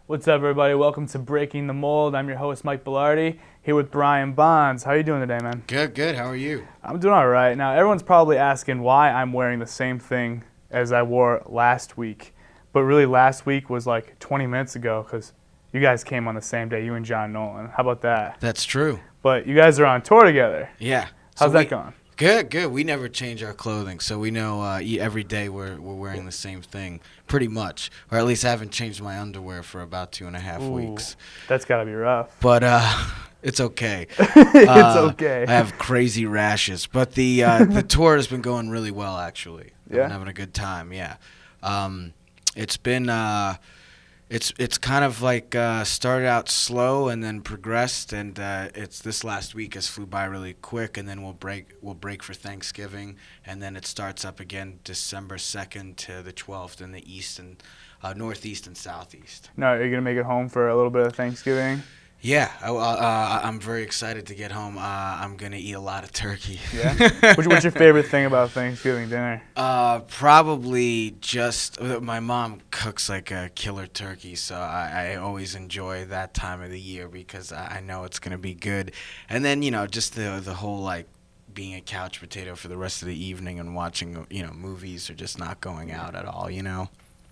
What's up, everybody? Welcome to Breaking the Mold. I'm your host, Mike Bellardi, here with Brian Bonz. How are you doing today, man? Good. How are you? I'm doing all right. Now, everyone's probably asking why I'm wearing the same thing as I wore last week. But really, last week was like 20 minutes ago because you guys came on the same day, you and John Nolan. How about that? That's true. But you guys are on tour together. Yeah. How's that going? Good. We never change our clothing, so we know every day we're wearing the same thing, pretty much. Or at least I haven't changed my underwear for about 2.5 weeks. That's got to be rough. But it's okay. It's okay. I have crazy rashes, but the tour has been going really well, actually. Yeah? I'm having a good time. Yeah. It's been it's kind of like started out slow and then progressed, and it's this last week has flew by really quick, and then we'll break for Thanksgiving, and then it starts up again December 2nd to the 12th in the east and northeast and southeast. No, are you going to make it home for a little bit of Thanksgiving? Yeah, I'm very excited to get home. I'm going to eat a lot of turkey. Yeah? What's your favorite thing about Thanksgiving dinner? Probably just my mom cooks like a killer turkey, so I always enjoy that time of the year because I know it's going to be good. And then, just the whole, like, being a couch potato for the rest of the evening and watching, movies or just not going out at all,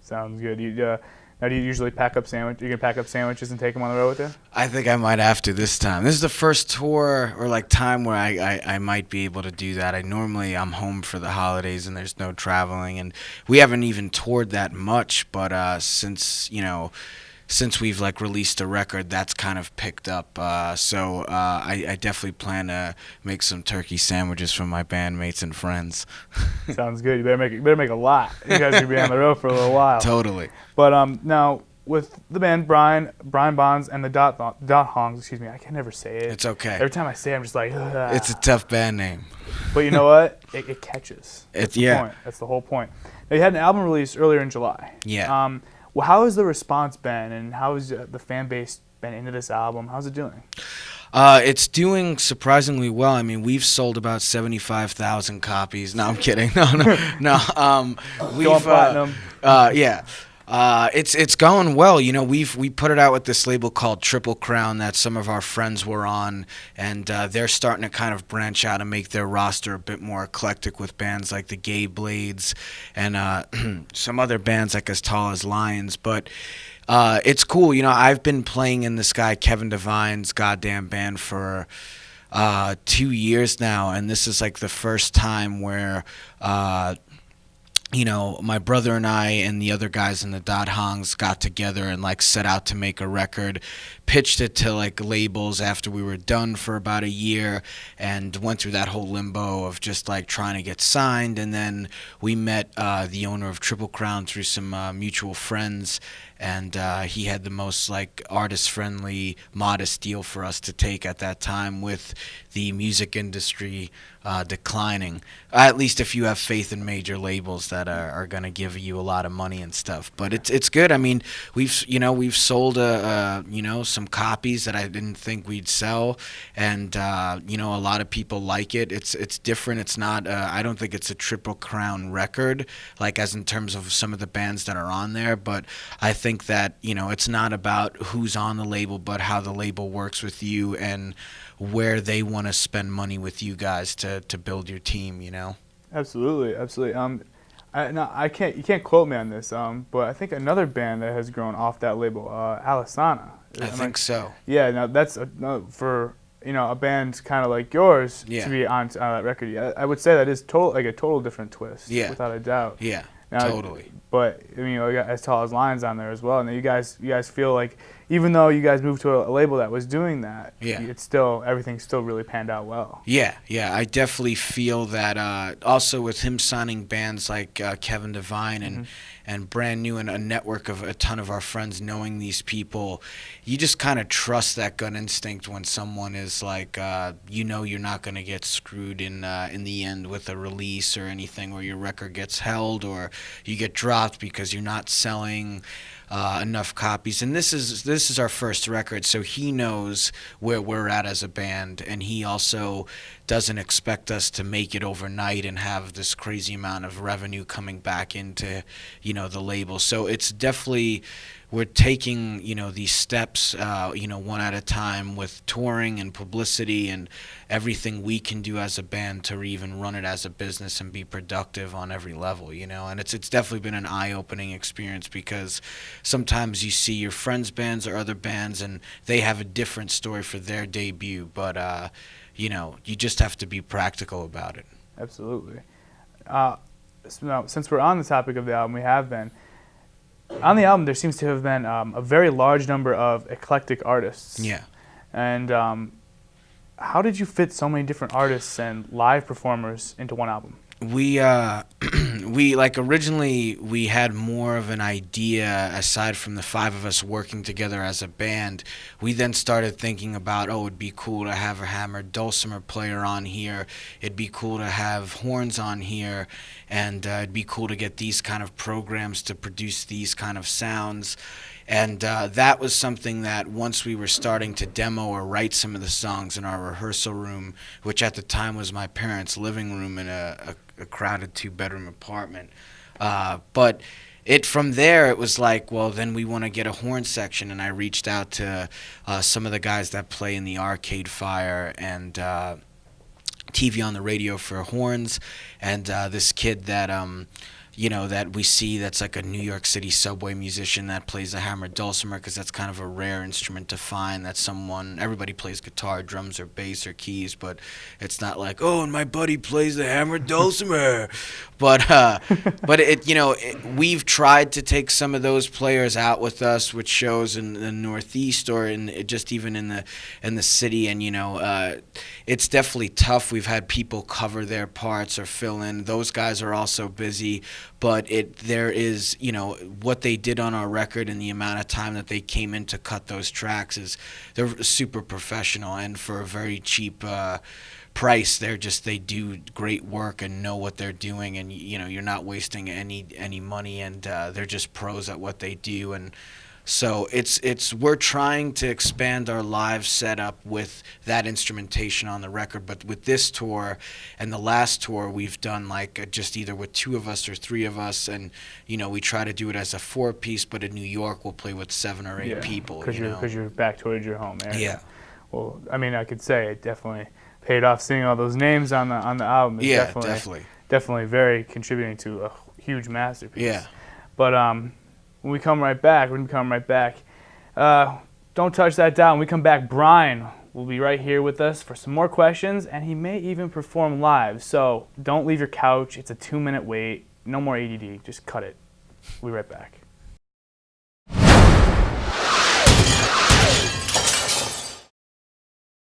Sounds good. Now, do you usually pack up sandwich? You can pack up sandwiches and take them on the road with you? I think I might have to this time. This is the first tour or like time where I might be able to do that. I'm home for the holidays and there's no traveling, and we haven't even toured that much. But since we've like released a record, that's kind of picked up. So I definitely plan to make some turkey sandwiches for my bandmates and friends. Sounds good. You better make a lot. You guys are gonna be on the road for a little while. Totally. But now with the band Brian Bonz and the Dot Hongs, excuse me, I can never say it. It's okay. Every time I say it, I'm just like, ugh. It's a tough band name. But you know what? It catches. That's the point. That's the whole point. Now, you had an album release earlier in July. Yeah. Well, how has the response been, and how has the fan base been into this album? How's it doing? It's doing surprisingly well. I mean, we've sold about 75,000 copies. No, I'm kidding. No. Going platinum. Yeah. It's going well. We put it out with this label called Triple Crown that some of our friends were on, and they're starting to kind of branch out and make their roster a bit more eclectic with bands like the Gay Blades and some other bands like As Tall as Lions. But it's cool. I've been playing in this guy Kevin Devine's goddamn band for 2 years now, and this is like the first time where my brother and I and the other guys in the Dot Hongs got together and like set out to make a record, pitched it to like labels after we were done for about a year, and went through that whole limbo of just like trying to get signed. And then we met the owner of Triple Crown through some mutual friends, and he had the most like artist-friendly, modest deal for us to take at that time with the music industry declining. At least if you have faith in major labels that are going to give you a lot of money and stuff. But it's good. I mean, we've sold some copies that I didn't think we'd sell, and a lot of people like it. It's different. It's not. I don't think it's a Triple Crown record, like as in terms of some of the bands that are on there. But I think that it's not about who's on the label, but how the label works with you and where they want to spend money with you guys to build your team. Absolutely. You can't quote me on this, but I think another band that has grown off that label, Alisana. I think so. Yeah, now that's for a band kind of like yours Yeah. to be on that record. Yeah, I would say that is a total different twist. Yeah. Without a doubt. Yeah, Now, totally. But you got As Tall as Lions on there as well. And you guys feel like even though you guys moved to a label that was doing that, Yeah. everything's still really panned out well. Yeah, I definitely feel that also with him signing bands like Kevin Devine and Brand New and a network of a ton of our friends knowing these people, you just kind of trust that gut instinct when someone is like, you're not going to get screwed in the end with a release or anything, or your record gets held or you get dropped because you're not selling enough copies. And this is our first record, so he knows where we're at as a band, and he also doesn't expect us to make it overnight and have this crazy amount of revenue coming back into the label. So it's definitely we're taking, these steps, one at a time with touring and publicity and everything we can do as a band to even run it as a business and be productive on every level, and it's definitely been an eye-opening experience, because sometimes you see your friends' bands or other bands and they have a different story for their debut, but you just have to be practical about it. Absolutely. Now, since we're on the topic of the album, we have been on the album. There seems to have been a very large number of eclectic artists. Yeah. And how did you fit so many different artists and live performers into one album? We originally we had more of an idea aside from the five of us working together as a band. We then started thinking about, it'd be cool to have a hammered dulcimer player on here. It'd be cool to have horns on here, and it'd be cool to get these kind of programs to produce these kind of sounds. And that was something that once we were starting to demo or write some of the songs in our rehearsal room, which at the time was my parents' living room in a crowded 2-bedroom apartment. But from there, it was like, well, then we want to get a horn section. And I reached out to some of the guys that play in the Arcade Fire and TV on the Radio for horns, and this kid that that we see that's like a New York City subway musician that plays a hammered dulcimer, because that's kind of a rare instrument to find. That everybody plays guitar, drums, or bass or keys, but it's not like, and my buddy plays the hammered dulcimer. But we've tried to take some of those players out with us, which shows in the Northeast or just even in the city, and it's definitely tough. We've had people cover their parts or fill in. Those guys are also busy. But there is, what they did on our record and the amount of time that they came in to cut those tracks they're super professional, and for a very cheap price, they do great work and know what they're doing, and you're not wasting any money, and they're just pros at what they do. And so we're trying to expand our live setup with that instrumentation on the record. But with this tour and the last tour, we've done just either with 2 of us or 3 of us, and we try to do it as a 4-piece. But in New York, we'll play with 7 or 8 people. Because you're back towards your home area. Yeah. Well, I mean, I could say it definitely paid off seeing all those names on the album. Yeah, definitely very contributing to a huge masterpiece. Yeah. But when we come right back, don't touch that dial. When we come back, Brian will be right here with us for some more questions, and he may even perform live. So don't leave your couch. It's a 2-minute wait. No more ADD. Just cut it. We'll be right back.